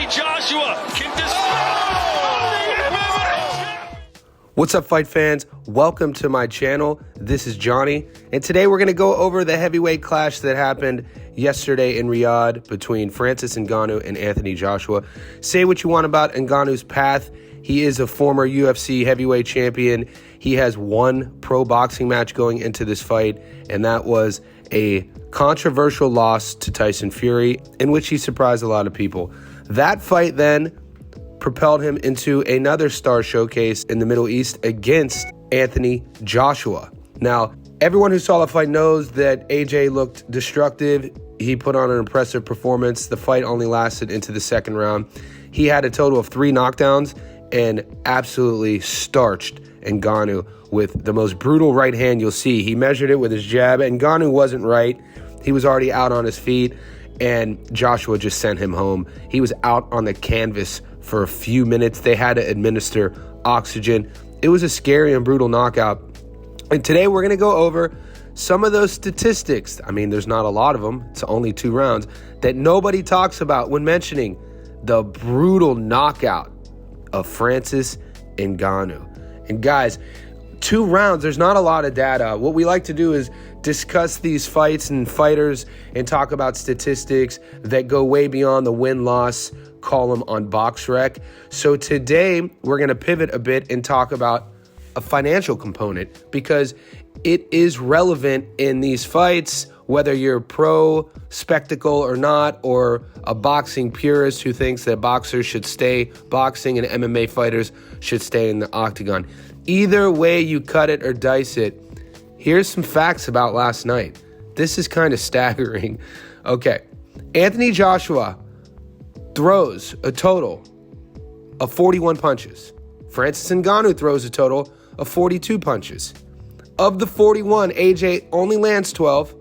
Joshua can dispel the MMA. What's up, fight fans? Welcome to my channel. This is Johnny, and today we're going to go over the heavyweight clash that happened yesterday in Riyadh between Francis Ngannou and Anthony Joshua. Say what you want about Ngannou's path. He is a former UFC heavyweight champion. He has one pro boxing match going into this fight, and that was a controversial loss to Tyson Fury, in which he surprised a lot of people. That fight then propelled him into another star showcase in the Middle East against Anthony Joshua. Now, everyone who saw the fight knows that AJ looked destructive. He put on an impressive performance. The fight only lasted into the second round. He had a total of 3 knockdowns and absolutely starched Ngannou with the most brutal right hand you'll see. He measured it with his jab, and Ngannou wasn't right. He was already out on his feet, and Joshua just sent him home. He was out on the canvas for a few minutes. They had to administer oxygen. It was a scary and brutal knockout. And today we're going to go over some of those statistics. I mean, there's not a lot of them. It's only 2 rounds that nobody talks about when mentioning the brutal knockout of Francis Ngannou. And guys, 2 rounds, there's not a lot of data. What we like to do is discuss these fights and fighters and talk about statistics that go way beyond the win-loss column on BoxRec. So today we're going to pivot a bit and talk about a financial component, because it is relevant in these fights, whether you're pro spectacle or not, or a boxing purist who thinks that boxers should stay boxing and MMA fighters should stay in the octagon. Either way you cut it or dice it, here's some facts about last night. This is kind of staggering. Okay, Anthony Joshua throws a total of 41 punches. Francis Ngannou throws a total of 42 punches. Of the 41, AJ only lands 12.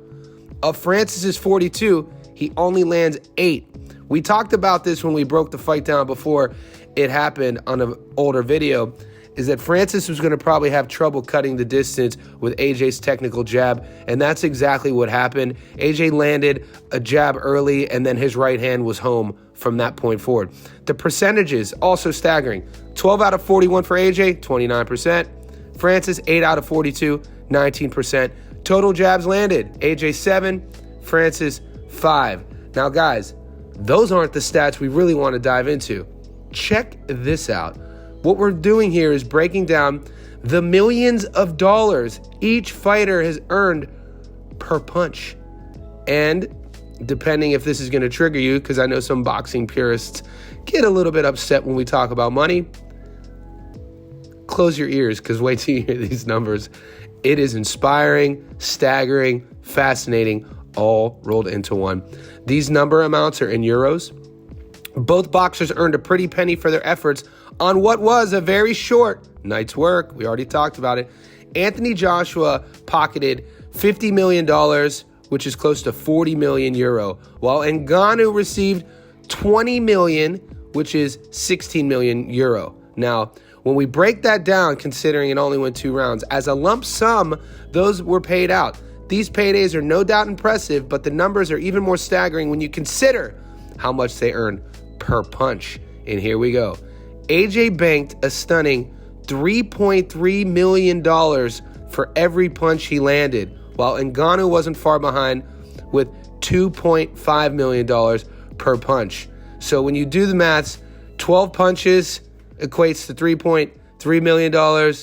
Of Francis's 42, he only lands 8. We talked about this when we broke the fight down before it happened on an older video, is that Francis was going to probably have trouble cutting the distance with AJ's technical jab, and that's exactly what happened. AJ landed a jab early, and then his right hand was home from that point forward. The percentages, also staggering. 12 out of 41 for AJ, 29%. Francis, 8 out of 42, 19%. Total jabs landed, AJ 7, Francis 5. Now guys, those aren't the stats we really want to dive into. Check this out. What we're doing here is breaking down the millions of dollars each fighter has earned per punch. And depending if this is going to trigger you, because I know some boxing purists get a little bit upset when we talk about money, close your ears, because wait till you hear these numbers. It is inspiring, staggering, fascinating, all rolled into one. These number amounts are in euros. Both boxers earned a pretty penny for their efforts on what was a very short night's work. We already talked about it. Anthony Joshua pocketed $50 million, which is close to 40 million euro, while Ngannou received 20 million, which is 16 million euro. Now, when we break that down, considering it only went 2 rounds, as a lump sum, those were paid out. These paydays are no doubt impressive, but the numbers are even more staggering when you consider how much they earn per punch. And here we go. AJ banked a stunning $3.3 million for every punch he landed, while Ngannou wasn't far behind with $2.5 million per punch. So when you do the maths, 12 punches equates to $3.3 million,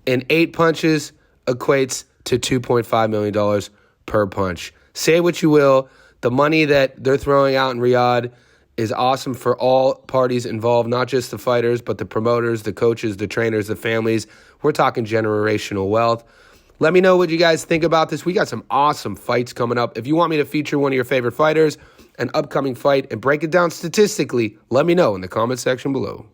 and 8 punches equates to $2.5 million per punch. Say what you will, the money that they're throwing out in Riyadh is awesome for all parties involved, not just the fighters, but the promoters, the coaches, the trainers, the families. We're talking generational wealth. Let me know what you guys think about this. We got some awesome fights coming up. If you want me to feature one of your favorite fighters, an upcoming fight, and break it down statistically, let me know in the comment section below.